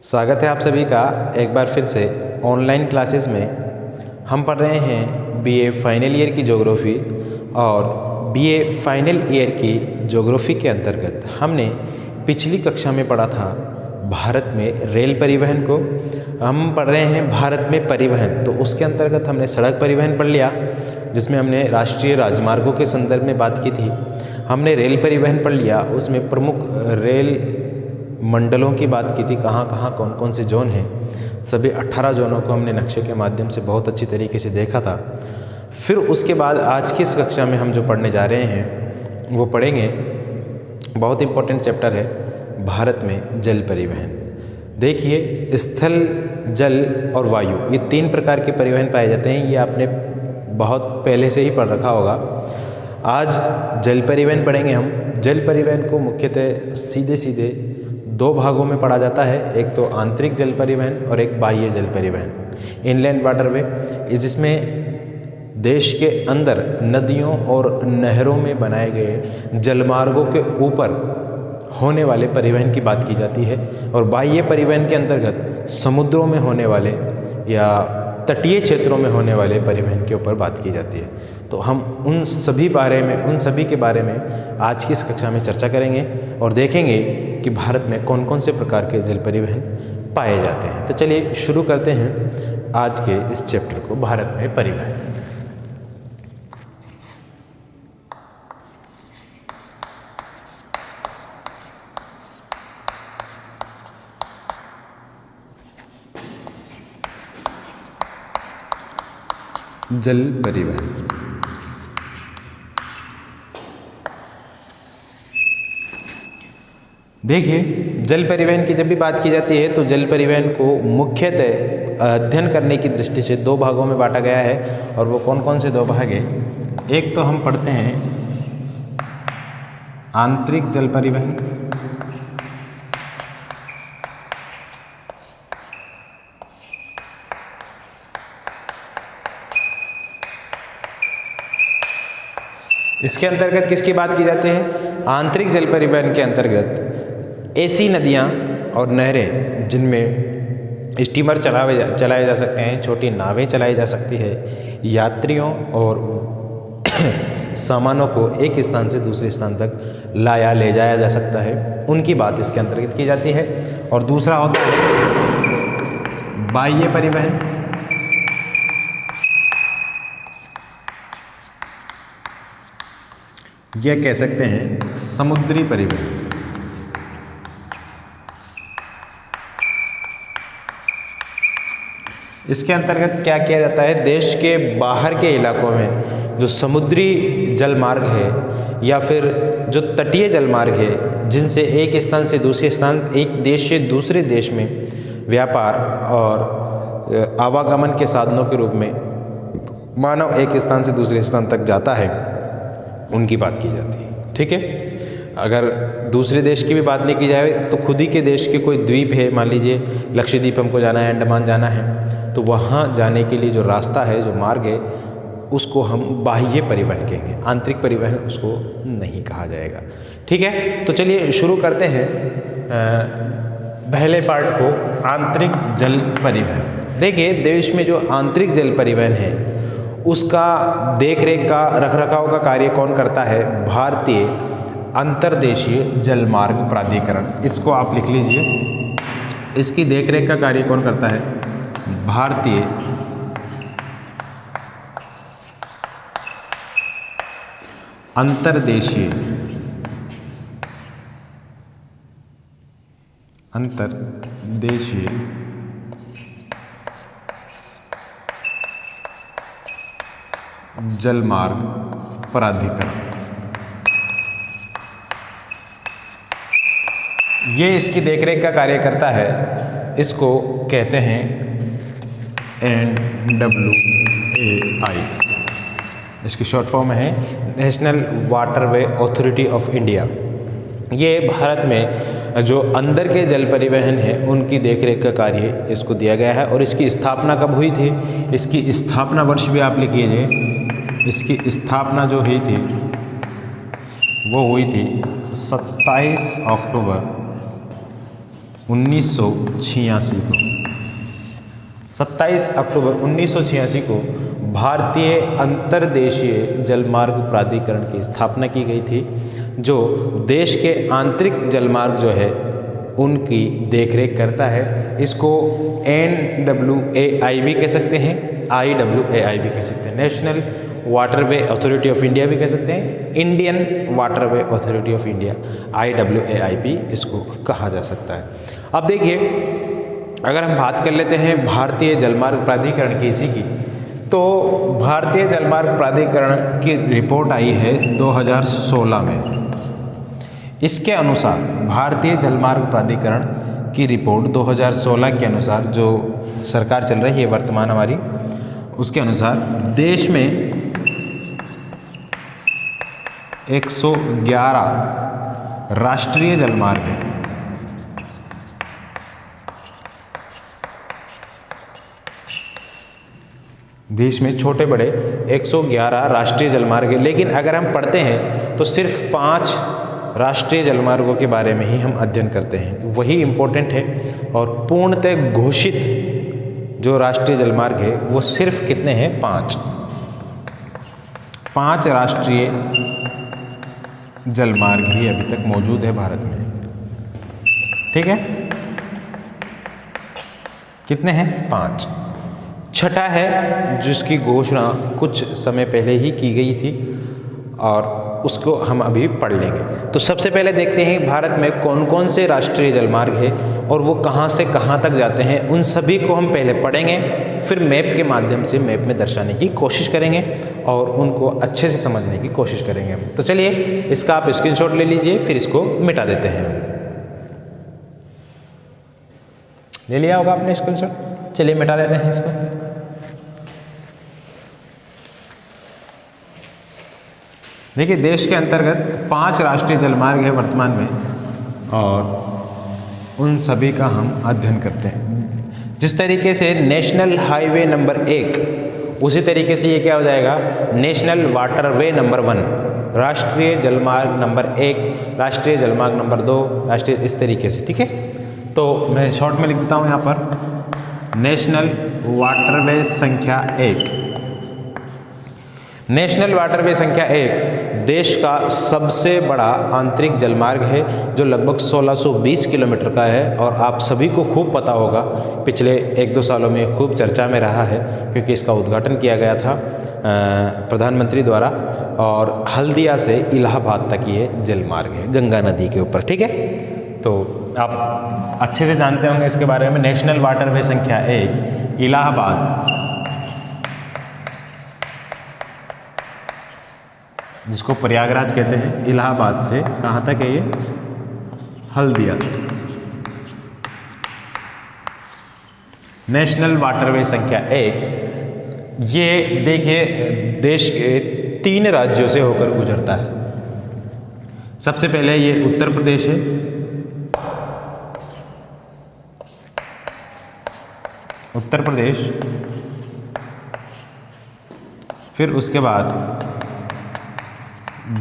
स्वागत है आप सभी का एक बार फिर से ऑनलाइन क्लासेस में। हम पढ़ रहे हैं बीए फाइनल ईयर की ज्योग्राफी और बीए फाइनल ईयर की ज्योग्राफी के अंतर्गत हमने पिछली कक्षा में पढ़ा था भारत में रेल परिवहन को। हम पढ़ रहे हैं भारत में परिवहन, तो उसके अंतर्गत हमने सड़क परिवहन पढ़ लिया जिसमें हमने राष्ट्रीय राजमार्गों के संदर्भ में बात की थी। हमने रेल परिवहन पढ़ लिया, उसमें प्रमुख रेल मंडलों की बात की थी, कहाँ कहाँ कौन कौन से जोन हैं। सभी 18 जोनों को हमने नक्शे के माध्यम से बहुत अच्छी तरीके से देखा था। फिर उसके बाद आज की इस कक्षा में हम जो पढ़ने जा रहे हैं वो पढ़ेंगे, बहुत इम्पोर्टेंट चैप्टर है भारत में जल परिवहन। देखिए, स्थल, जल और वायु, ये 3 प्रकार के परिवहन पाए जाते हैं। ये आपने बहुत पहले से ही पढ़ रखा होगा। आज जल परिवहन पढ़ेंगे हम। जल परिवहन को मुख्यतः सीधे सीधे 2 भागों में पढ़ा जाता है, एक तो आंतरिक जल परिवहन और एक बाह्य जल परिवहन, इनलैंड वाटरवे, जिसमें देश के अंदर नदियों और नहरों में बनाए गए जलमार्गों के ऊपर होने वाले परिवहन की बात की जाती है। और बाह्य परिवहन के अंतर्गत समुद्रों में होने वाले या तटीय क्षेत्रों में होने वाले परिवहन के ऊपर बात की जाती है। तो हम उन सभी के बारे में आज की इस कक्षा में चर्चा करेंगे और देखेंगे कि भारत में कौन कौन से प्रकार के जल परिवहन पाए जाते हैं। तो चलिए शुरू करते हैं आज के इस चैप्टर को, भारत में परिवहन। जल परिवहन। देखिए, जल परिवहन की जब भी बात की जाती है तो जल परिवहन को मुख्यतः अध्ययन करने की दृष्टि से 2 भागों में बांटा गया है। और वो कौन कौन से 2 भाग हैं? एक तो हम पढ़ते हैं आंतरिक जल परिवहन, इसके अंतर्गत किसकी बात की जाती है? आंतरिक जल परिवहन के अंतर्गत ऐसी नदियाँ और नहरें जिनमें स्टीमर चलाए जा सकते हैं, छोटी नावें चलाई जा सकती है, यात्रियों और सामानों को एक स्थान से दूसरे स्थान तक ले जाया जा सकता है, उनकी बात इसके अंतर्गत की जाती है। और दूसरा होता है बाह्य परिवहन। यह कह सकते हैं समुद्री परिवहन। इसके अंतर्गत क्या किया जाता है? देश के बाहर के इलाकों में जो समुद्री जल मार्ग है या फिर जो तटीय जल मार्ग है, जिनसे एक स्थान से दूसरे स्थान, एक देश से दूसरे देश में व्यापार और आवागमन के साधनों के रूप में मानव एक स्थान से दूसरे स्थान तक जाता है, उनकी बात की जाती है। ठीक है, अगर दूसरे देश की भी बात नहीं की जाए तो खुद ही के देश के कोई द्वीप है, मान लीजिए लक्षद्वीप हमको जाना है, अंडमान जाना है, तो वहाँ जाने के लिए जो रास्ता है, जो मार्ग है, उसको हम बाह्य परिवहन कहेंगे, आंतरिक परिवहन उसको नहीं कहा जाएगा। ठीक है, तो चलिए शुरू करते हैं पहले पार्ट को, आंतरिक जल परिवहन। देखिए, देश में जो आंतरिक जल परिवहन है उसका देखरेख का, रखरखाव का कार्य कौन करता है? भारतीय अंतर्देशीय जलमार्ग प्राधिकरण। इसको आप लिख लीजिए, इसकी देखरेख का कार्य कौन करता है? भारतीय अंतर्देशीय जलमार्ग प्राधिकरण। ये इसकी देखरेख का कार्य करता है। इसको कहते हैं NWAI। इसकी शॉर्ट फॉर्म है national waterway authority of India. ये भारत में जो अंदर के जल परिवहन है उनकी देखरेख का कार्य इसको दिया गया है। और इसकी स्थापना कब हुई थी? इसकी स्थापना वर्ष भी आप लिख लीजिए। इसकी स्थापना जो हुई थी वो हुई थी 27 अक्टूबर 1986 को 27 अक्टूबर 1986 को भारतीय अंतर्देशीय जलमार्ग प्राधिकरण की स्थापना की गई थी, जो देश के आंतरिक जलमार्ग जो है उनकी देखरेख करता है। इसको NWAI भी कह सकते हैं, IWAI भी कह सकते हैं, national waterway authority of India भी कह सकते हैं, Indian waterway authority of India IWAI भी इसको कहा जा सकता है। अब देखिए, अगर हम बात कर लेते हैं भारतीय जलमार्ग प्राधिकरण की इसी की, तो भारतीय जलमार्ग प्राधिकरण की रिपोर्ट आई है 2016 में। इसके अनुसार भारतीय जलमार्ग प्राधिकरण की रिपोर्ट 2016 के अनुसार, जो सरकार चल रही है वर्तमान हमारी, उसके अनुसार देश में 111 राष्ट्रीय जलमार्ग हैं। देश में छोटे बड़े 111 राष्ट्रीय जलमार्ग हैं, लेकिन अगर हम पढ़ते हैं तो सिर्फ 5 राष्ट्रीय जलमार्गों के बारे में ही हम अध्ययन करते हैं, वही इम्पोर्टेंट है। और पूर्णतः घोषित जो राष्ट्रीय जलमार्ग है वो सिर्फ कितने हैं? 5 राष्ट्रीय जलमार्ग ही अभी तक मौजूद है भारत में। ठीक है, कितने हैं? 5। छठा है जिसकी घोषणा कुछ समय पहले ही की गई थी और उसको हम अभी पढ़ लेंगे। तो सबसे पहले देखते हैं भारत में कौन कौन से राष्ट्रीय जलमार्ग है और वो कहाँ से कहाँ तक जाते हैं, उन सभी को हम पहले पढ़ेंगे, फिर मैप के माध्यम से मैप में दर्शाने की कोशिश करेंगे और उनको अच्छे से समझने की कोशिश करेंगे। तो चलिए, इसका आप स्क्रीनशॉट ले लीजिए, फिर इसको मिटा देते हैं। ले लिया होगा आपने स्क्रीनशॉट? चलिए मिटा देते हैं इसको। देखिए, देश के अंतर्गत 5 राष्ट्रीय जलमार्ग है वर्तमान में और उन सभी का हम अध्ययन करते हैं। जिस तरीके से नेशनल हाईवे नंबर 1, उसी तरीके से ये क्या हो जाएगा? नेशनल वाटरवे नंबर 1, राष्ट्रीय जलमार्ग नंबर 1, राष्ट्रीय जलमार्ग नंबर 2, राष्ट्रीय, इस तरीके से। ठीक है, तो मैं शॉर्ट में लिख देता हूँ यहाँ पर नेशनल वाटरवे संख्या 1। नेशनल वाटरवे संख्या 1 देश का सबसे बड़ा आंतरिक जलमार्ग है, जो लगभग 1620 किलोमीटर का है और आप सभी को खूब पता होगा, पिछले 1-2 सालों में खूब चर्चा में रहा है, क्योंकि इसका उद्घाटन किया गया था प्रधानमंत्री द्वारा। और हल्दिया से इलाहाबाद तक ये जलमार्ग है, गंगा नदी के ऊपर। ठीक है, तो आप अच्छे से जानते होंगे इसके बारे में। नेशनल वाटरवे संख्या 1 इलाहाबाद, जिसको प्रयागराज कहते हैं, इलाहाबाद से कहाँ तक है ये? हल्दिया। नेशनल वाटरवे संख्या 1 ये देखिए देश के 3 राज्यों से होकर गुजरता है। सबसे पहले ये उत्तर प्रदेश है, उत्तर प्रदेश, फिर उसके बाद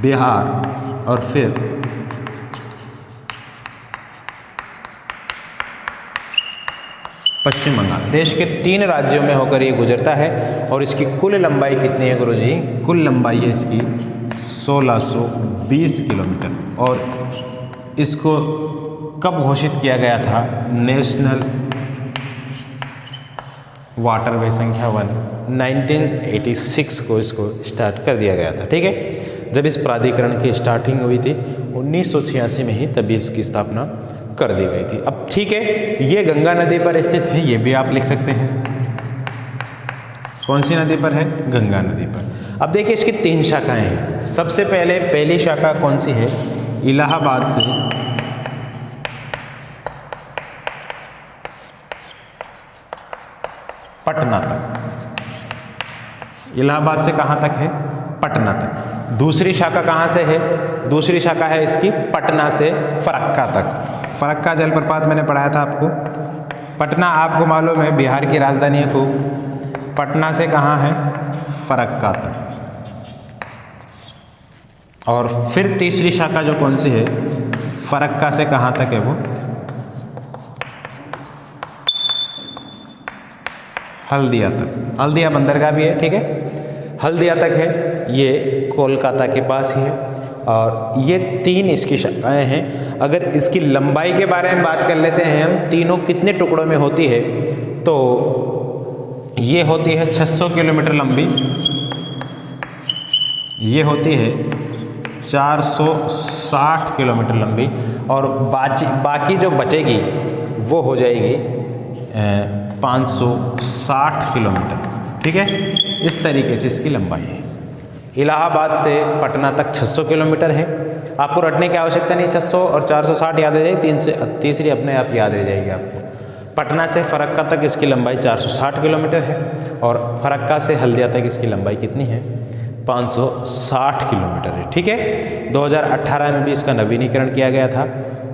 बिहार और फिर पश्चिम बंगाल। देश के 3 राज्यों में होकर ये गुजरता है और इसकी कुल लंबाई कितनी है गुरुजी? कुल लंबाई है इसकी 1620 किलोमीटर। और इसको कब घोषित किया गया था? नेशनल वाटरवे संख्या 1 1986 को इसको स्टार्ट कर दिया गया था। ठीक है, जब इस प्राधिकरण की स्टार्टिंग हुई थी 1986 में ही, तभी इसकी स्थापना कर दी गई थी। अब ठीक है, ये गंगा नदी पर स्थित है, ये भी आप लिख सकते हैं। कौन सी नदी पर है? गंगा नदी पर। अब देखिए, इसकी 3 शाखाएं हैं। सबसे पहले पहली शाखा कौन सी है? इलाहाबाद से पटना तक। इलाहाबाद से कहाँ तक है? पटना तक। दूसरी शाखा कहाँ से है? दूसरी शाखा है इसकी पटना से फरक्का तक। फरक्का जलप्रपात मैंने पढ़ाया था आपको। पटना आपको मालूम है बिहार की राजधानी है खूब। पटना से कहाँ है? फरक्का तक। और फिर तीसरी शाखा जो कौन सी है? फरक्का से कहाँ तक है वो? हल्दिया तक, हल्दिया बंदरगाह भी है, ठीक है, हल्दिया तक है, ये कोलकाता के पास ही है। और ये 3 इसकी शाखाएँ हैं। अगर इसकी लंबाई के बारे में बात कर लेते हैं हम, तीनों कितने टुकड़ों में होती है, तो ये होती है 600 किलोमीटर लंबी, ये होती है 460 किलोमीटर लंबी, और बाकी जो बचेगी वो हो जाएगी 560 किलोमीटर, ठीक है। इस तरीके से इसकी लंबाई है। इलाहाबाद से पटना तक 600 किलोमीटर है। आपको रटने की आवश्यकता नहीं, 600 और 460 याद रह जाएगी, तीसरी अपने आप याद रह जाएगी आपको। पटना से फरक्का तक इसकी लंबाई 460 किलोमीटर है, और फरक्का से हल्दिया तक इसकी लंबाई कितनी है, 560 किलोमीटर है, ठीक है। 2018 में भी इसका नवीनीकरण किया गया था,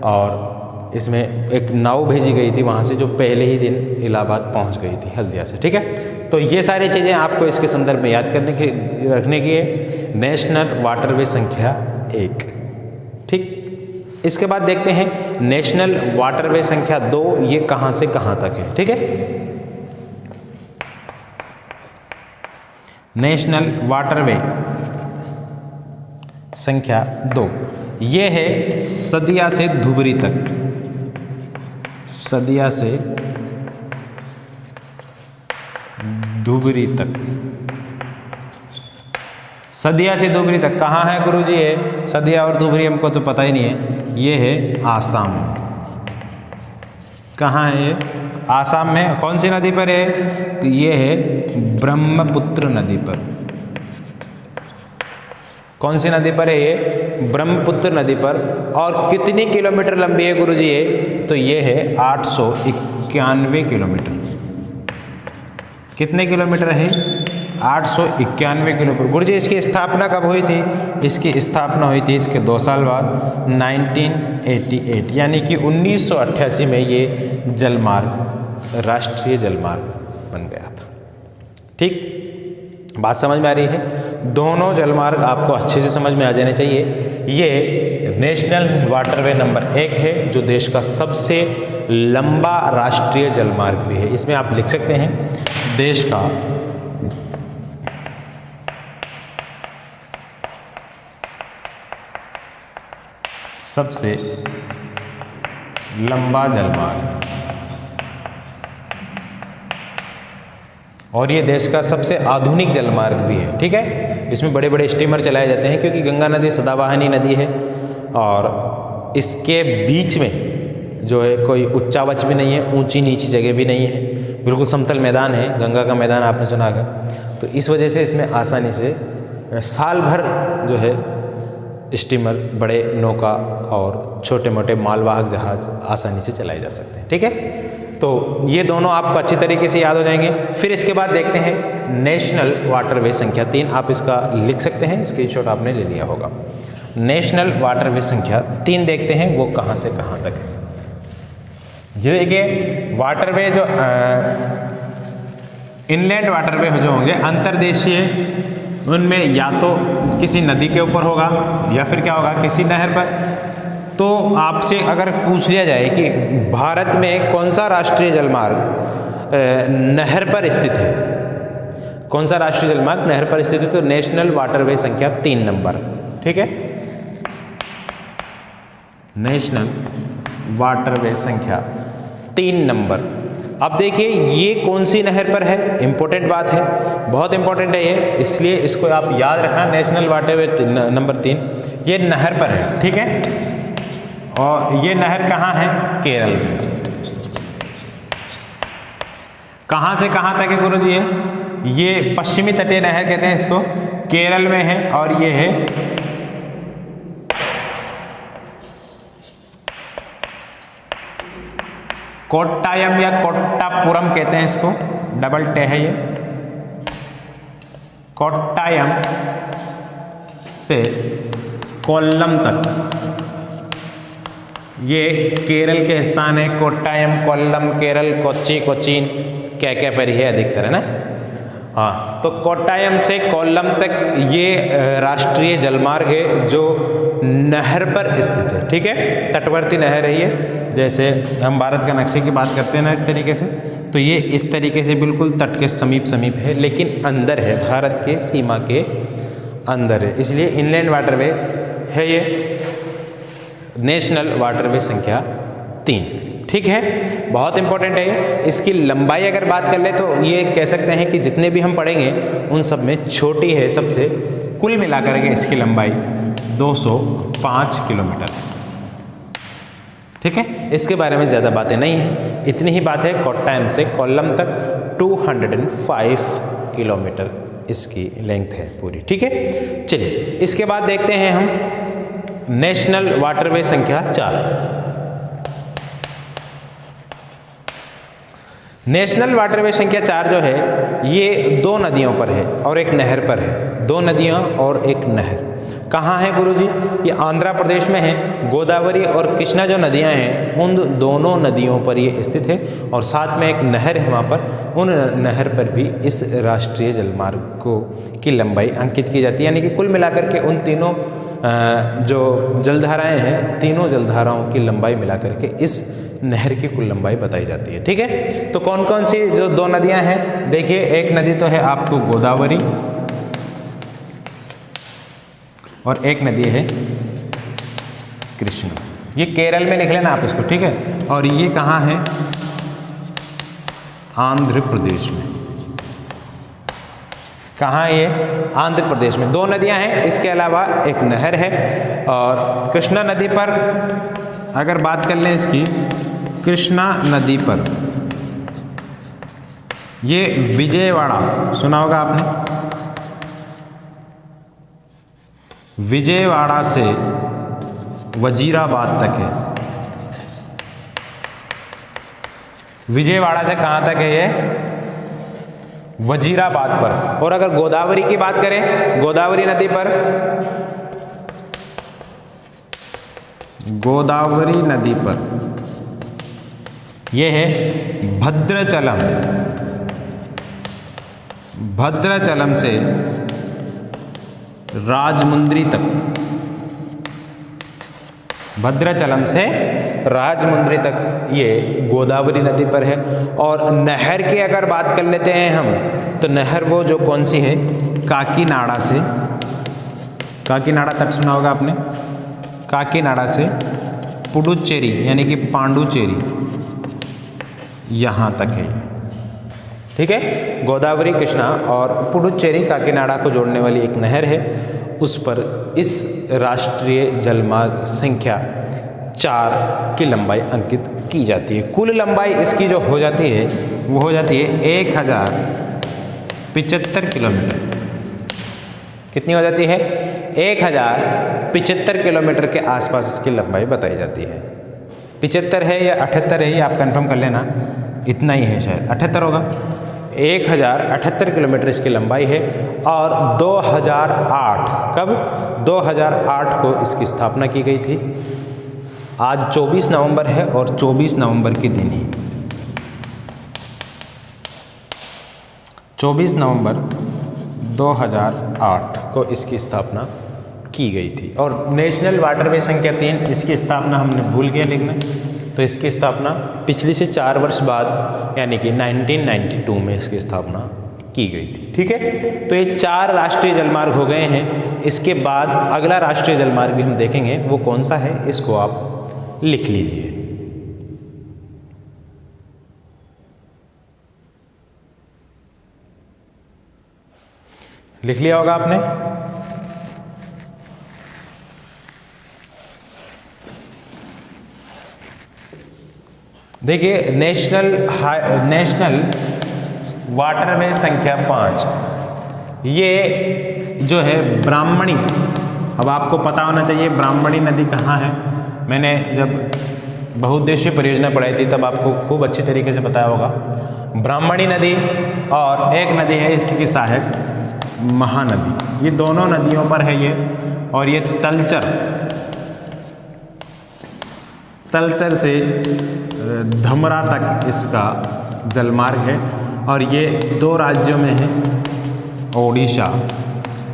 और इसमें एक नाव भेजी गई थी वहाँ से, जो पहले ही दिन इलाहाबाद पहुँच गई थी हल्दिया से, ठीक है। तो ये सारी चीज़ें आपको इसके संदर्भ में याद करने की रखने की है। नेशनल वाटरवे संख्या 1, ठीक। इसके बाद देखते हैं नेशनल वाटरवे संख्या 2, ये कहाँ से कहाँ तक है, ठीक है। नेशनल वाटरवे संख्या 2, ये है सदिया से धुबरी तक, सदिया से धुबरी तक, सदिया से धुबरी तक कहाँ है गुरुजी? है सदिया और धुबरी, हमको तो पता ही नहीं है। ये है आसाम। कहाँ है ये? आसाम में। कौन सी नदी पर है? ये है ब्रह्मपुत्र नदी पर। कौन सी नदी पर है ये? ब्रह्मपुत्र नदी पर। और कितनी किलोमीटर लंबी है गुरुजी ये? तो ये है 891 किलोमीटर। कितने किलोमीटर है? 891 किलोमीटर। गुरुजी इसकी स्थापना कब हुई थी? इसकी स्थापना हुई थी इसके 2 साल बाद 1988, यानी कि 1988 में ये जलमार्ग राष्ट्रीय जलमार्ग बन गया था। ठीक, बात समझ में आ रही है? दोनों जलमार्ग आपको अच्छे से समझ में आ जाने चाहिए। ये नेशनल वाटरवे नंबर 1 है, जो देश का सबसे लंबा राष्ट्रीय जलमार्ग भी है। इसमें आप लिख सकते हैं देश का सबसे लंबा जलमार्ग, और ये देश का सबसे आधुनिक जलमार्ग भी है। ठीक है, इसमें बड़े बड़े स्टीमर चलाए जाते हैं, क्योंकि गंगा नदी सदाबहानी नदी है और इसके बीच में जो है कोई उच्चावच भी नहीं है, ऊंची नीची जगह भी नहीं है, बिल्कुल समतल मैदान है। गंगा का मैदान आपने सुना होगा। तो इस वजह से इसमें आसानी से साल भर जो है स्टीमर, बड़े नौका और छोटे मोटे मालवाहक जहाज आसानी से चलाए जा सकते हैं। ठीक है, तो ये दोनों आपको अच्छी तरीके से याद हो जाएंगे। फिर इसके बाद देखते हैं नेशनल वाटरवे संख्या 3। आप इसका लिख सकते हैं, स्क्रीनशॉट आपने ले लिया होगा। नेशनल वाटरवे संख्या 3 देखते हैं वो कहाँ से कहाँ तक है। ये देखिए, वाटरवे जो इनलैंड वाटरवे जो होंगे अंतर्देशीय, उनमें या तो किसी नदी के ऊपर होगा या फिर क्या होगा, किसी नहर पर। तो आपसे अगर पूछ लिया जाए कि भारत में कौन सा राष्ट्रीय जलमार्ग नहर पर स्थित है, कौन सा राष्ट्रीय जलमार्ग नहर पर स्थित है, तो नेशनल वाटरवे संख्या 3 नंबर। ठीक है, नेशनल वाटरवे संख्या 3 नंबर। अब देखिए ये कौन सी नहर पर है, इंपॉर्टेंट बात है, बहुत इंपॉर्टेंट है ये, इसलिए इसको आप याद रखना। नेशनल वाटरवे नंबर 3 ये नहर पर है। ठीक है, और ये नहर कहाँ है? केरल में। कहाँ से कहाँ तक है गुरुजी? ये पश्चिमी तटीय नहर कहते हैं इसको, केरल में है, और ये है कोट्टायम या कोट्टापुरम कहते हैं इसको, डबल टे है ये। कोट्टायम से कोल्लम तक ये केरल के स्थान है। कोट्टायम, कोल्लम, केरल, कोच्चि, कोचीन क्या पर ही है अधिकतर, है ना। हाँ, तो कोट्टायम से कोल्लम तक ये राष्ट्रीय जलमार्ग है जो नहर पर स्थित है। ठीक है, तटवर्ती नहर है ये। जैसे हम भारत के नक्शे की बात करते हैं ना इस तरीके से, तो ये इस तरीके से बिल्कुल तट के समीप समीप है, लेकिन अंदर है, भारत के सीमा के अंदर है, इसलिए इनलैंड वाटरवे है ये नेशनल वाटरवे संख्या 3। ठीक है, बहुत इंपॉर्टेंट है। इसकी लंबाई अगर बात कर ले तो ये कह सकते हैं कि जितने भी हम पढ़ेंगे उन सब में छोटी है सबसे, कुल मिलाकर के इसकी लंबाई 205 किलोमीटर। ठीक है, इसके बारे में ज़्यादा बातें नहीं हैं, इतनी ही बात है। कोट्टायम से कोल्लम तक 205 किलोमीटर इसकी लेंथ है पूरी। ठीक है, चलिए इसके बाद देखते हैं हम नेशनल वाटरवे संख्या 4। नेशनल वाटरवे संख्या 4 जो है ये 2 नदियों पर है और एक नहर पर है। 2 नदियाँ और एक नहर कहाँ है गुरुजी? ये आंध्र प्रदेश में है। गोदावरी और कृष्णा जो नदियाँ हैं उन दोनों नदियों पर ये स्थित है और साथ में एक नहर है वहाँ पर। उन नहर पर भी इस राष्ट्रीय जलमार्ग को की लंबाई अंकित की जाती है, यानी कि कुल मिलाकर के उन तीनों जो जलधाराएँ हैं, तीनों जलधाराओं की लंबाई मिलाकर के इस नहर की कुल लंबाई बताई जाती है। ठीक है, तो कौन कौन सी जो 2 नदियाँ हैं, देखिए एक नदी तो है आपको गोदावरी और एक नदी है कृष्णा। ये केरल में लिख लेना आप इसको, ठीक है। और ये कहाँ है? आंध्र प्रदेश में। कहाँ है ये? आंध्र प्रदेश में। 2 नदियाँ हैं, इसके अलावा एक नहर है। और कृष्णा नदी पर अगर बात कर लें इसकी, कृष्णा नदी पर ये विजयवाड़ा सुना होगा आपने, विजयवाड़ा से वजीराबाद तक है। विजयवाड़ा से कहाँ तक है ये? वजीराबाद पर। और अगर गोदावरी की बात करें, गोदावरी नदी पर, गोदावरी नदी पर यह है भद्राचलम। भद्राचलम से राजमुंद्री तक, भद्राचलम से राजमुंद्री तक ये गोदावरी नदी पर है। और नहर की अगर बात कर लेते हैं हम, तो नहर वो जो कौन सी है? काकीनाडा से, काकीनाडा तक सुना होगा आपने, काकीनाडा से पुडुचेरी यानी कि पांडुचेरी यहाँ तक है। ठीक है, गोदावरी, कृष्णा और पुडुचेरी काकीनाडा को जोड़ने वाली एक नहर है, उस पर इस राष्ट्रीय जलमार्ग संख्या 4 की लंबाई अंकित की जाती है। कुल लंबाई इसकी जो हो जाती है वो हो जाती है 1075 किलोमीटर। कितनी हो जाती है? 1075 किलोमीटर के आसपास इसकी लंबाई बताई जाती है। 75 है या 78 है ये आप कंफर्म कर लेना, इतना ही है, शायद 78 होगा। 1078 किलोमीटर इसकी लंबाई है। और 2008, कब? 2008 को इसकी स्थापना की गई थी। आज 24 नवंबर है और 24 नवंबर के दिन ही 24 नवंबर 2008 को इसकी स्थापना की गई थी। और नेशनल वाटरवे संख्या 3, इसकी स्थापना हमने भूल गया लिखना, तो इसकी स्थापना पिछली से 4 वर्ष बाद यानी कि 1992 में इसकी स्थापना की गई थी। ठीक है, तो ये 4 राष्ट्रीय जलमार्ग हो गए हैं। इसके बाद अगला राष्ट्रीय जलमार्ग भी हम देखेंगे, वो कौन सा है इसको आप लिख लीजिए। लिख लिया होगा आपने? देखिए नेशनल वाटरवे संख्या 5, ये जो है ब्राह्मणी। अब आपको पता होना चाहिए ब्राह्मणी नदी कहाँ है। मैंने जब बहुउद्देशीय परियोजना पढ़ाई थी तब आपको खूब अच्छी तरीके से बताया होगा। ब्राह्मणी नदी और एक नदी है इसकी सहायक महानदी, ये दोनों नदियों पर है ये। और ये तलचर से धमरा तक इसका जलमार्ग है। और ये 2 राज्यों में है, ओडिशा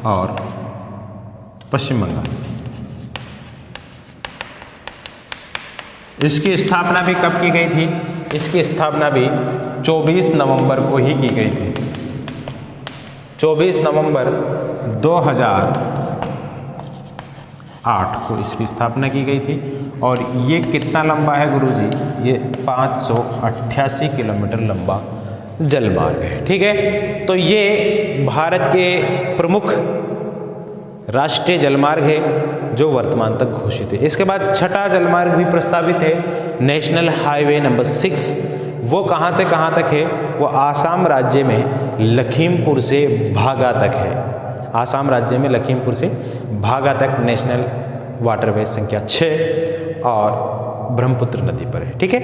और पश्चिम बंगाल। इसकी स्थापना भी कब की गई थी? इसकी स्थापना भी 24 नवंबर को ही की गई थी। 24 नवंबर 2008 को इसकी स्थापना की गई थी। और ये कितना लंबा है गुरुजी? ये 588 किलोमीटर लंबा जलमार्ग है। ठीक है, तो ये भारत के प्रमुख राष्ट्रीय जलमार्ग है जो वर्तमान तक घोषित है। इसके बाद छठा जलमार्ग भी प्रस्तावित है, नेशनल हाईवे नंबर 6। वो कहाँ से कहाँ तक है? वो आसाम राज्य में लखीमपुर से भागा तक है। आसाम राज्य में लखीमपुर से भागा तक नेशनल वाटरवे संख्या 6 और ब्रह्मपुत्र नदी पर है। ठीक है,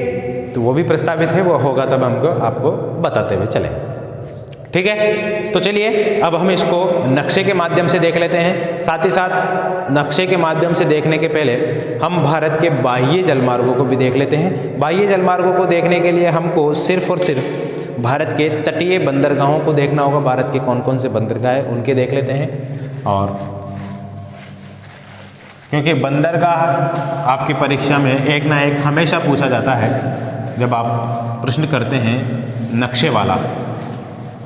तो वो भी प्रस्तावित है, वो होगा तब हमको आपको बताते हुए चले। ठीक है, तो चलिए अब हम इसको नक्शे के माध्यम से देख लेते हैं। साथ ही साथ नक्शे के माध्यम से देखने के पहले हम भारत के बाह्य जलमार्गों को भी देख लेते हैं। बाह्य जलमार्गों को देखने के लिए हमको सिर्फ और सिर्फ भारत के तटीय बंदरगाहों को देखना होगा। भारत के कौन कौन से बंदरगाह हैं उनके देख लेते हैं। और क्योंकि बंदरगाह आपकी परीक्षा में एक ना एक हमेशा पूछा जाता है, जब आप प्रश्न करते हैं नक्शे वाला,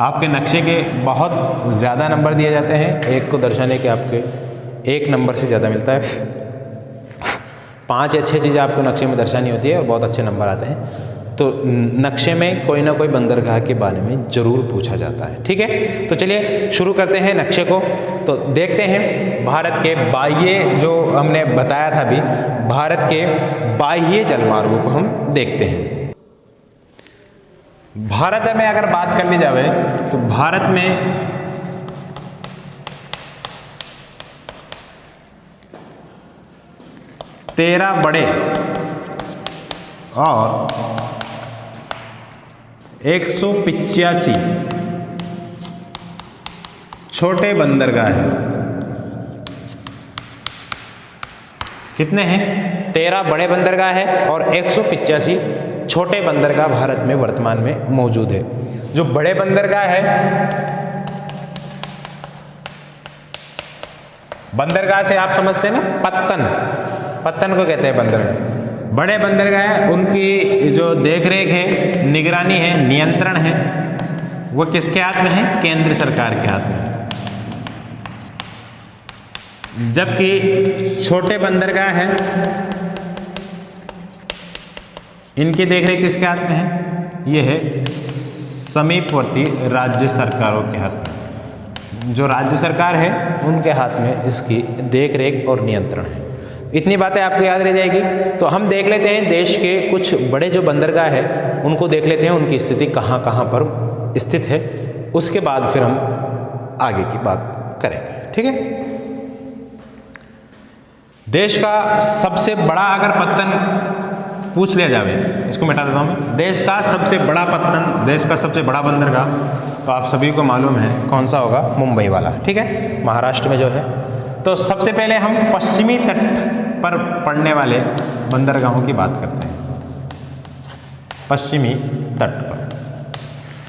आपके नक्शे के बहुत ज़्यादा नंबर दिए जाते हैं। एक को दर्शाने के आपके 1 नंबर से ज़्यादा मिलता है। 5 या 6 चीज़ें आपको नक्शे में दर्शानी होती है और बहुत अच्छे नंबर आते हैं। तो नक्शे में कोई ना कोई बंदरगाह के बारे में ज़रूर पूछा जाता है। ठीक है, तो चलिए शुरू करते हैं नक्शे को। तो देखते हैं भारत के बाह्य, जो हमने बताया था अभी, भारत के बाह्य जलमार्गों को हम देखते हैं। भारत में अगर बात कर ली जाए तो भारत में 13 बड़े और 185 छोटे बंदरगाह हैं। कितने हैं? 13 बड़े बंदरगाह है और 185 छोटे बंदरगाह भारत में वर्तमान में मौजूद है। जो बड़े बंदरगाह है, बंदरगाह से आप समझते हैं ना, पत्तन, पत्तन को कहते हैं बंदरगाह। बड़े बंदरगाह, उनकी जो देखरेख है, निगरानी है, नियंत्रण है, वो किसके हाथ में है? केंद्र सरकार के हाथ में। जबकि छोटे बंदरगाह हैं, इनकी देखरेख किसके हाथ में है? ये है समीपवर्ती राज्य सरकारों के हाथ में। जो राज्य सरकार है उनके हाथ में इसकी देखरेख और नियंत्रण है। इतनी बातें आपको याद रह जाएगी। तो हम देख लेते हैं देश के कुछ बड़े जो बंदरगाह है उनको देख लेते हैं, उनकी स्थिति कहाँ कहाँ पर स्थित है। उसके बाद फिर हम आगे की बात करेंगे। ठीक है, देश का सबसे बड़ा अगर पत्तन पूछ लिया जाए, इसको मिटा देता हूँ मैं। देश का सबसे बड़ा पत्तन, देश का सबसे बड़ा बंदरगाह, तो आप सभी को मालूम है कौन सा होगा? मुंबई वाला। ठीक है, महाराष्ट्र में जो है। तो सबसे पहले हम पश्चिमी तट पर पड़ने वाले बंदरगाहों की बात करते हैं। पश्चिमी तट पर,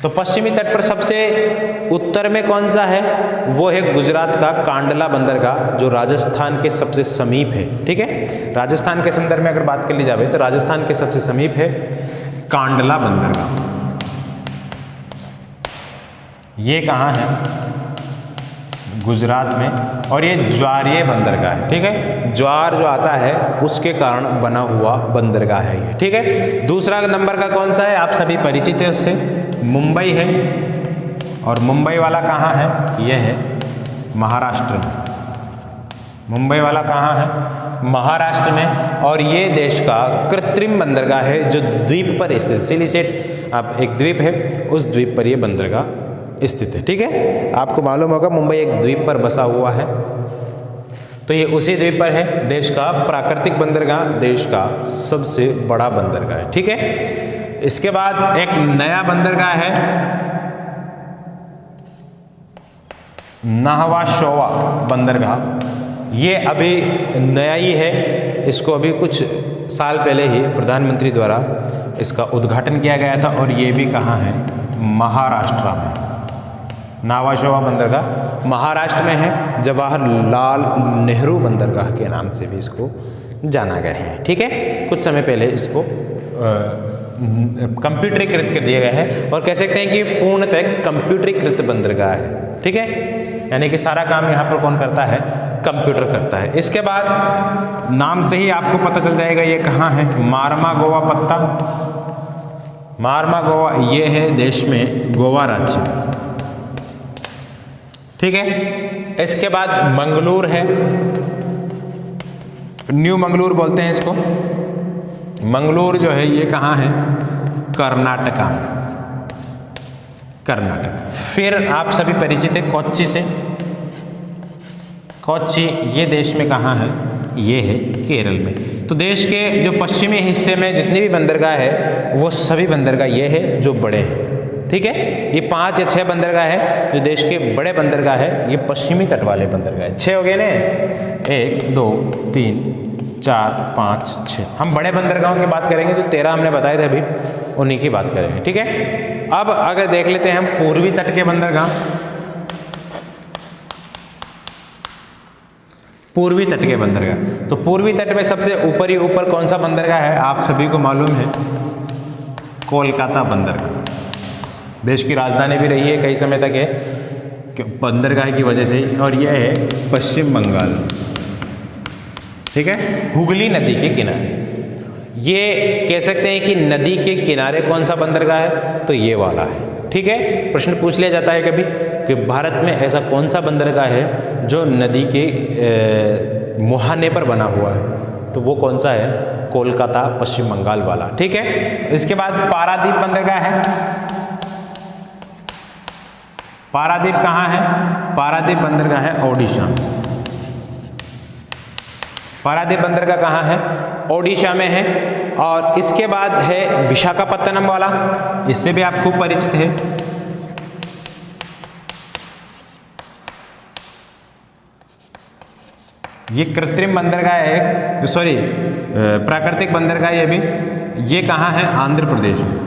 तो पश्चिमी तट पर सबसे उत्तर में कौन सा है? वो है गुजरात का कांडला बंदरगाह, जो राजस्थान के सबसे समीप है। ठीक है, राजस्थान के संदर्भ में अगर बात कर ली जाए तो राजस्थान के सबसे समीप है कांडला बंदरगाह। ये कहाँ है? गुजरात में। और ये ज्वारीय बंदरगाह है। ठीक है, ज्वार जो आता है उसके कारण बना हुआ बंदरगाह है ये। ठीक है, दूसरा नंबर का कौन सा है? आप सभी परिचित है उससे, मुंबई है। और मुंबई वाला कहाँ है? ये है महाराष्ट्र में। मुंबई वाला कहाँ है? महाराष्ट्र में। और ये देश का कृत्रिम बंदरगाह है जो द्वीप पर स्थित, सिलिसेट आप एक द्वीप है, उस द्वीप पर ये बंदरगाह स्थित है। ठीक है, आपको मालूम होगा मुंबई एक द्वीप पर बसा हुआ है, तो ये उसी द्वीप पर है। देश का प्राकृतिक बंदरगाह, देश का सबसे बड़ा बंदरगाह है। ठीक है, इसके बाद एक नया बंदरगाह है नाहवा शोवा बंदरगाह। ये अभी नया ही है, इसको अभी कुछ साल पहले ही प्रधानमंत्री द्वारा इसका उद्घाटन किया गया था। और ये भी कहाँ है? महाराष्ट्र में। नाहवा शोवा बंदरगाह महाराष्ट्र में है, जवाहरलाल नेहरू बंदरगाह के नाम से भी इसको जाना गया है। ठीक है, कुछ समय पहले इसको कंप्यूटरीकृत कर दिया गया है और कह सकते हैं कि पूर्णतः कंप्यूटरीकृत बंदरगाह है। ठीक है, यानी कि सारा काम यहाँ पर कौन करता है, कंप्यूटर करता है। इसके बाद नाम से ही आपको पता चल जाएगा ये कहाँ है, मार्मा गोवा पत्ता। मार्मा गोवा ये है देश में गोवा राज्य में। ठीक है, इसके बाद मंगलूर है, न्यू मंगलूर बोलते हैं इसको। मंगलूर जो है ये कहाँ है, कर्नाटका में, कर्नाटक। फिर आप सभी परिचित है कोच्चि से। कोच्चि ये देश में कहाँ है, ये है केरल में। तो देश के जो पश्चिमी हिस्से में जितनी भी बंदरगाह है वो सभी बंदरगाह ये है जो बड़े हैं। ठीक है, ये 5 या 6 बंदरगाह है जो देश के बड़े बंदरगाह है, ये पश्चिमी तट वाले बंदरगाह है। 6 हो गए ना, 1 2 3 4 5 6। हम बड़े बंदरगाहों की बात करेंगे, जो 13 हमने बताए थे अभी, उन्हीं की बात करेंगे। ठीक है, अब अगर देख लेते हैं हम पूर्वी तट के बंदरगाह। पूर्वी तट के बंदरगाह, तो पूर्वी तट में सबसे ऊपर ही ऊपर कौन सा बंदरगाह है, आप सभी को मालूम है, कोलकाता बंदरगाह। देश की राजधानी भी रही है कई समय तक है बंदरगाह की वजह से ही, और यह है पश्चिम बंगाल। ठीक है, हुगली नदी के किनारे। ये कह सकते हैं कि नदी के किनारे कौन सा बंदरगाह है, तो ये वाला है। ठीक है, प्रश्न पूछ लिया जाता है कभी कि भारत में ऐसा कौन सा बंदरगाह है जो नदी के मुहाने पर बना हुआ है, तो वो कौन सा है, कोलकाता पश्चिम बंगाल वाला। ठीक है, इसके बाद पारादीप बंदरगाह है। पारादीप कहाँ है, पारादीप बंदरगाह है ओडिशा में। पारादीप बंदरगाह कहाँ है, ओडिशा में है। और इसके बाद है विशाखापत्तनम वाला, इससे भी आप खूब परिचित है। ये कृत्रिम बंदरगाह है, सॉरी प्राकृतिक बंदरगाह ये भी। ये कहाँ है, आंध्र प्रदेश में।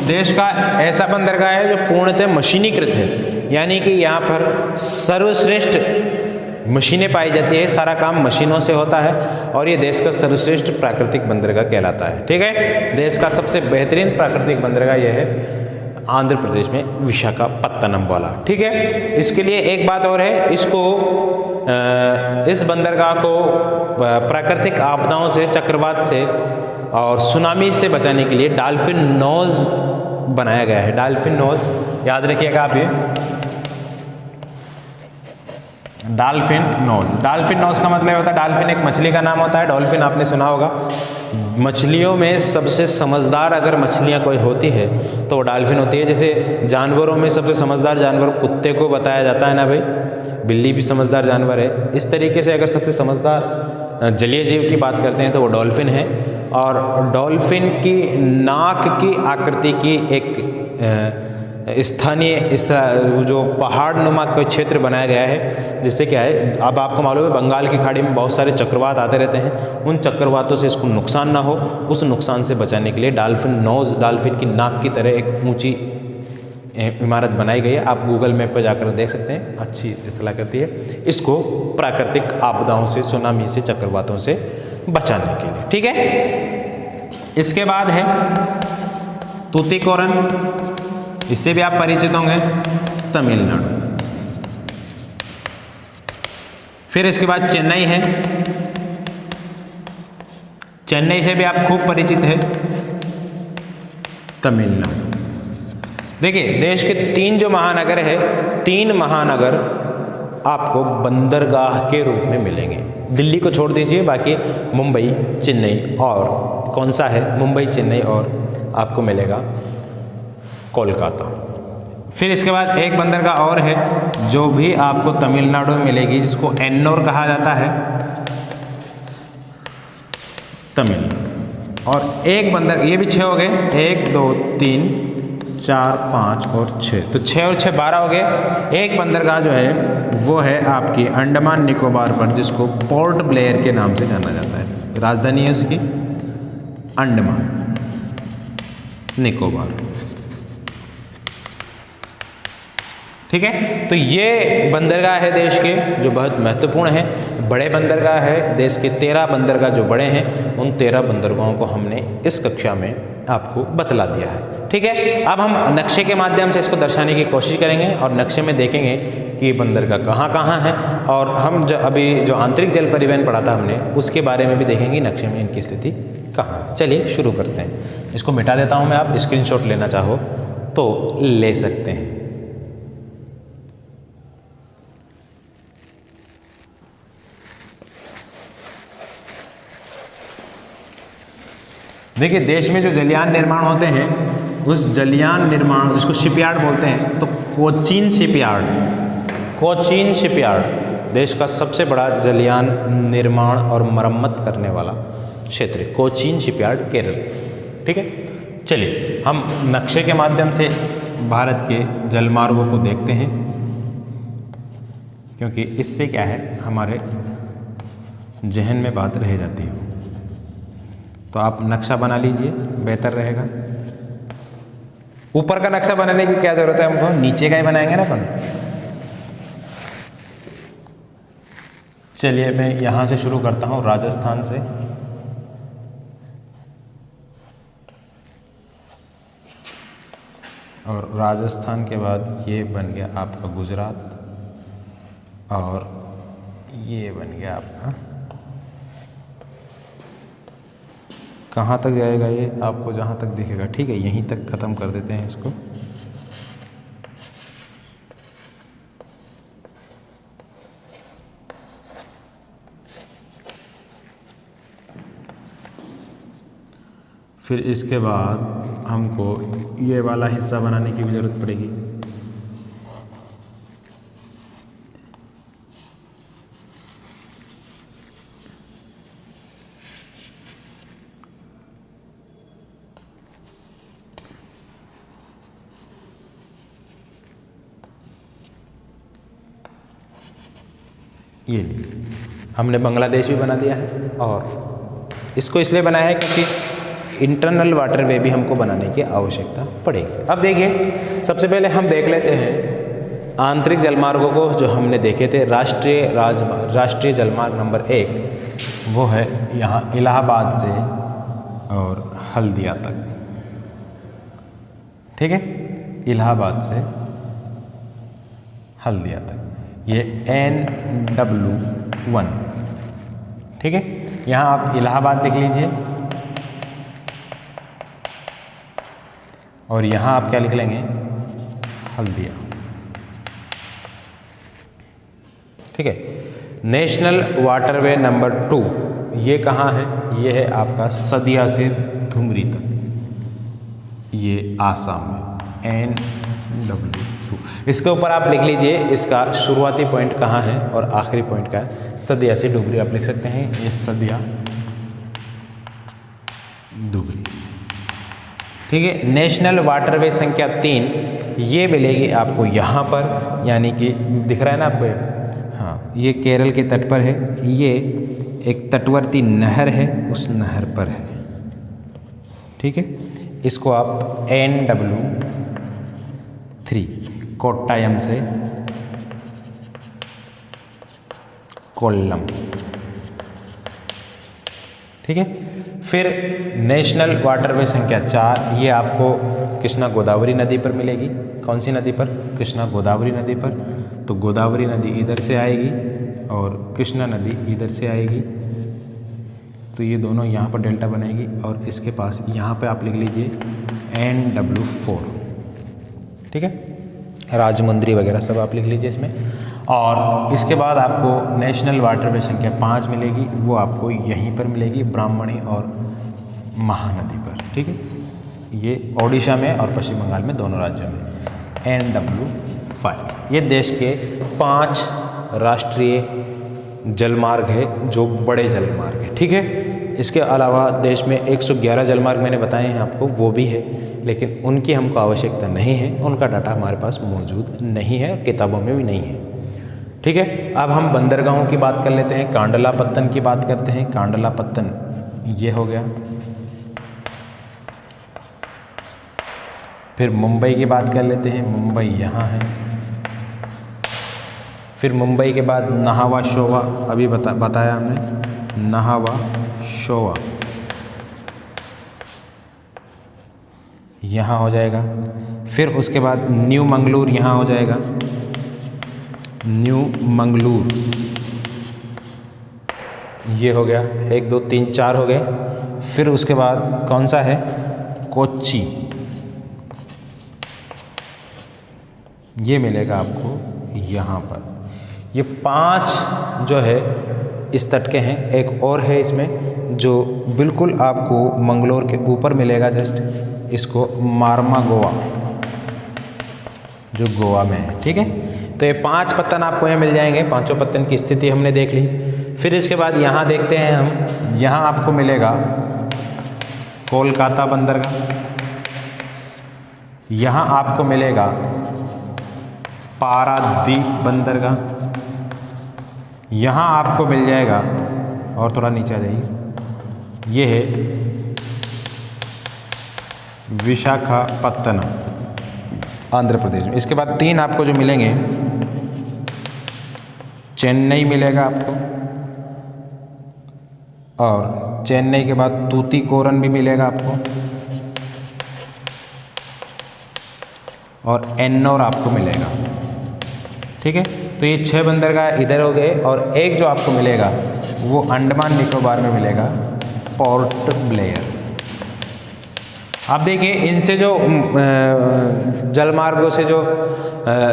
देश का ऐसा बंदरगाह है जो पूर्णतः मशीनीकृत है, यानी कि यहाँ पर सर्वश्रेष्ठ मशीनें पाई जाती है, सारा काम मशीनों से होता है, और ये देश का सर्वश्रेष्ठ प्राकृतिक बंदरगाह कहलाता है। ठीक है, देश का सबसे बेहतरीन प्राकृतिक बंदरगाह यह है आंध्र प्रदेश में विशाखापत्तनम वाला। ठीक है, इसके लिए एक बात और है, इसको इस बंदरगाह को प्राकृतिक आपदाओं से, चक्रवात से और सुनामी से बचाने के लिए डॉल्फिन नोज बनाया गया है। डॉल्फिन नोज याद रखिएगा आप, ये डॉल्फिन नोज। डॉल्फिन नोज का मतलब होता है, डॉल्फिन एक मछली का नाम होता है। डॉल्फिन आपने सुना होगा, मछलियों में सबसे समझदार अगर मछलियाँ कोई होती है तो वो डॉल्फिन होती है। जैसे जानवरों में सबसे समझदार जानवर कुत्ते को बताया जाता है ना भाई, बिल्ली भी समझदार जानवर है। इस तरीके से अगर सबसे समझदार जलीय जीव की बात करते हैं तो वो डॉल्फिन है। और डॉल्फिन की नाक की आकृति की एक स्थानीय जो पहाड़ नुमा कोई क्षेत्र बनाया गया है, जिससे क्या है, अब आपको मालूम है बंगाल की खाड़ी में बहुत सारे चक्रवात आते रहते हैं, उन चक्रवातों से इसको नुकसान ना हो, उस नुकसान से बचाने के लिए डॉल्फिन नोज, डॉल्फिन की नाक की तरह एक ऊंची इमारत बनाई गई है। आप गूगल मैप पर जाकर देख सकते हैं, अच्छी इस्तेमाल करती है। इसको प्राकृतिक आपदाओं से, सुनामी से, चक्रवातों से बचाने के लिए। ठीक है, इसके बाद है तूतीकोरन, इससे भी आप परिचित होंगे, तमिलनाडु। फिर इसके बाद चेन्नई है, चेन्नई से भी आप खूब परिचित हैं, तमिलनाडु। देखिए, देश के 3 जो महानगर है, 3 महानगर आपको बंदरगाह के रूप में मिलेंगे। दिल्ली को छोड़ दीजिए, बाकी मुंबई, चेन्नई और कौन सा है, मुंबई, चेन्नई और आपको मिलेगा कोलकाता। फिर इसके बाद एक बंदरगाह और है जो भी आपको तमिलनाडु में मिलेगी, जिसको एन्नोर कहा जाता है, तमिलनाडु। और एक बंदर, ये भी 6 हो गए, 1 2 3 4 5 और 6, तो 6 और 6 12 हो गए। एक बंदरगाह जो है वो है आपकी अंडमान निकोबार पर, जिसको पोर्ट ब्लेयर के नाम से जाना जाता है। राजधानी है उसकी अंडमान निकोबार। ठीक है। तो ये बंदरगाह है देश के जो बहुत महत्वपूर्ण है, बड़े बंदरगाह है देश के। 13 बंदरगाह जो बड़े हैं उन 13 बंदरगाहों को हमने इस कक्षा में आपको बतला दिया है। ठीक है, अब हम नक्शे के माध्यम से इसको दर्शाने की कोशिश करेंगे और नक्शे में देखेंगे कि ये बंदरगाह कहाँ कहाँ है, और हम जो अभी जो आंतरिक जल परिवहन पढ़ा था हमने उसके बारे में भी देखेंगे नक्शे में इनकी स्थिति कहाँ है। चलिए शुरू करते हैं। इसको मिटा देता हूँ मैं, आप स्क्रीनशॉट लेना चाहो तो ले सकते हैं। देखिए, देश में जो जलयान निर्माण होते हैं उस जलयान निर्माण जिसको शिपयार्ड बोलते हैं, तो कोचीन शिपयार्ड देश का सबसे बड़ा जलयान निर्माण और मरम्मत करने वाला क्षेत्र है, कोचीन शिपयार्ड केरल। ठीक है, चलिए हम नक्शे के माध्यम से भारत के जलमार्गों को देखते हैं, क्योंकि इससे क्या है हमारे जहन में बात रह जाती है। तो आप नक्शा बना लीजिए, बेहतर रहेगा। ऊपर का नक्शा बनाने की क्या जरूरत है हमको, नीचे का ही बनाएंगे ना अपन। चलिए मैं यहाँ से शुरू करता हूँ, राजस्थान से। और राजस्थान के बाद ये बन गया आपका गुजरात, और ये बन गया आपका, कहाँ तक जाएगा ये आपको जहाँ तक दिखेगा। ठीक है, यहीं तक ख़त्म कर देते हैं इसको। फिर इसके बाद हमको ये वाला हिस्सा बनाने की भी ज़रूरत पड़ेगी। ये लीजिए, हमने बांग्लादेश भी बना दिया है, और इसको इसलिए बनाया है क्योंकि इंटरनल वाटरवे भी हमको बनाने की आवश्यकता पड़ेगी। अब देखिए, सबसे पहले हम देख लेते हैं आंतरिक जलमार्गों को जो हमने देखे थे। राष्ट्रीय जलमार्ग नंबर 1 वो है यहाँ इलाहाबाद से और हल्दिया तक। ठीक है, इलाहाबाद से हल्दिया तक, ये NW1। ठीक है, यहाँ आप इलाहाबाद लिख लीजिए, और यहाँ आप क्या लिख लेंगे, हल्दिया। ठीक है, नेशनल वाटरवे नंबर 2 ये कहाँ है, ये है आपका सदिया से धुमरी तक, ये आसाम में, NW2। इसके ऊपर आप लिख लीजिए इसका शुरुआती पॉइंट कहाँ है और आखिरी पॉइंट का है। सदिया से डुगरी आप लिख सकते हैं, ये सदिया डुगरी। ठीक है, नेशनल वाटरवे संख्या 3 ये मिलेगी आपको यहाँ पर, यानी कि दिख रहा है ना आपको ये, हाँ ये केरल के तट पर है। ये एक तटवर्ती नहर है, उस नहर पर है। ठीक है, इसको आप NW3 कोट्टायम से कोल्लम। ठीक है, फिर नेशनल वाटरवे संख्या 4 ये आपको कृष्णा गोदावरी नदी पर मिलेगी। कौन सी नदी पर, कृष्णा गोदावरी नदी पर। तो गोदावरी नदी इधर से आएगी और कृष्णा नदी इधर से आएगी, तो ये दोनों यहाँ पर डेल्टा बनाएगी, और इसके पास यहाँ पे आप लिख लीजिए NW4। ठीक है, राजमुंद्री वगैरह सब आप लिख लीजिए इसमें। और इसके बाद आपको नेशनल वाटरवे संख्या 5 मिलेगी, वो आपको यहीं पर मिलेगी, ब्राह्मणी और महानदी पर। ठीक है, ये ओडिशा में और पश्चिम बंगाल में, दोनों राज्यों में, NW5। ये देश के 5 राष्ट्रीय जलमार्ग है जो बड़े जलमार्ग है। ठीक है, इसके अलावा देश में 111 जलमार्ग मैंने बताए हैं आपको, वो भी है, लेकिन उनकी हमको आवश्यकता नहीं है, उनका डाटा हमारे पास मौजूद नहीं है, किताबों में भी नहीं है। ठीक है, अब हम बंदरगाहों की बात कर लेते हैं, कांडलापत्तन की बात करते हैं। कांडलापत्तन ये हो गया। फिर मुंबई की बात कर लेते हैं, मुंबई यहाँ है। फिर मुंबई के बाद नहावा शोवा, अभी बताया हमने, नहावा शोवा यहाँ हो जाएगा। फिर उसके बाद न्यू मंगलूर यहाँ हो जाएगा, न्यू मंगलूर ये हो गया, 1 2 3 4 हो गए। फिर उसके बाद कौन सा है, कोच्चि, ये मिलेगा आपको यहाँ पर। ये 5 जो है इस तट के हैं। एक और है इसमें जो बिल्कुल आपको मंगलोर के ऊपर मिलेगा जस्ट, इसको मार्मा गोवा, जो गोवा में है, ठीक है। तो ये 5 पत्तन आपको यहाँ मिल जाएंगे। 5 पत्तन की स्थिति हमने देख ली। फिर इसके बाद यहाँ देखते हैं हम, यहाँ आपको मिलेगा कोलकाता बंदरगाह, यहाँ आपको मिलेगा पारादीप बंदरगाह, यहाँ आपको मिल जाएगा, और थोड़ा नीचे आ जाइए, ये है विशाखापत्तनम आंध्र प्रदेश में। इसके बाद 3 आपको जो मिलेंगे, चेन्नई मिलेगा आपको, और चेन्नई के बाद तूतीकोरन भी मिलेगा आपको, और एन्नौर आपको मिलेगा, ठीक है। तो ये 6 बंदरगाह इधर हो गए, और एक जो आपको मिलेगा वो अंडमान निकोबार में मिलेगा, पोर्ट ब्लेयर। आप देखिए इनसे जो जलमार्गों से जो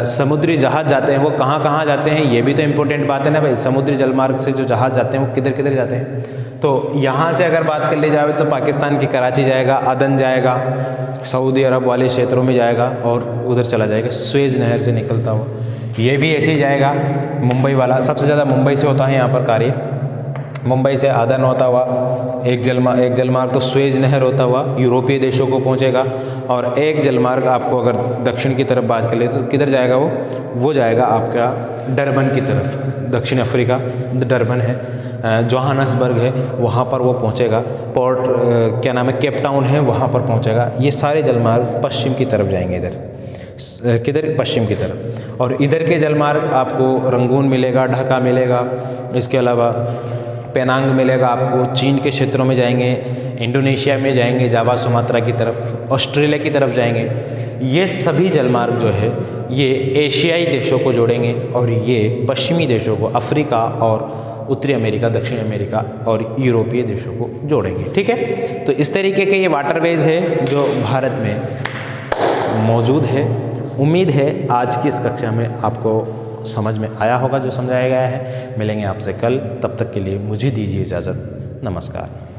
समुद्री जहाज़ जाते हैं वो कहाँ कहाँ जाते हैं, ये भी तो इम्पोर्टेंट बात है ना भाई। समुद्री जलमार्ग से जो जहाज़ जाते हैं वो किधर किधर जाते हैं। तो यहाँ से अगर बात कर ली जाए तो पाकिस्तान की कराची जाएगा, अदन जाएगा, सऊदी अरब वाले क्षेत्रों में जाएगा, और उधर चला जाएगा सुएज़ नहर से निकलता हुआ। ये भी ऐसे ही जाएगा, मुंबई वाला सबसे ज़्यादा मुंबई से होता है यहाँ पर कार्य। मुंबई से अदन होता हुआ एक जलमार्ग तो सुएज़ नहर होता हुआ यूरोपीय देशों को पहुँचेगा, और एक जलमार्ग आपको अगर दक्षिण की तरफ बात कर ले तो किधर जाएगा वो जाएगा आपका डरबन की तरफ, दक्षिण अफ्रीका डरबन है, जोहानसबर्ग है, वहाँ पर वो पहुँचेगा। पोर्ट क्या नाम है, केप टाउन है, वहाँ पर पहुँचेगा। ये सारे जलमार्ग पश्चिम की तरफ जाएंगे, इधर किधर, पश्चिम की तरफ। और इधर के जलमार्ग आपको रंगून मिलेगा, ढाका मिलेगा, इसके अलावा पेनांग मिलेगा आपको, चीन के क्षेत्रों में जाएंगे, इंडोनेशिया में जाएंगे, जावा सुमात्रा की तरफ, ऑस्ट्रेलिया की तरफ जाएंगे। ये सभी जलमार्ग जो है ये एशियाई देशों को जोड़ेंगे, और ये पश्चिमी देशों को, अफ्रीका और उत्तरी अमेरिका, दक्षिण अमेरिका और यूरोपीय देशों को जोड़ेंगे, ठीक है। तो इस तरीके के ये वाटरवेज है जो भारत में मौजूद है। उम्मीद है आज की इस कक्षा में आपको समझ में आया होगा जो समझाया गया है। मिलेंगे आपसे कल, तब तक के लिए मुझे दीजिए इजाज़त। नमस्कार।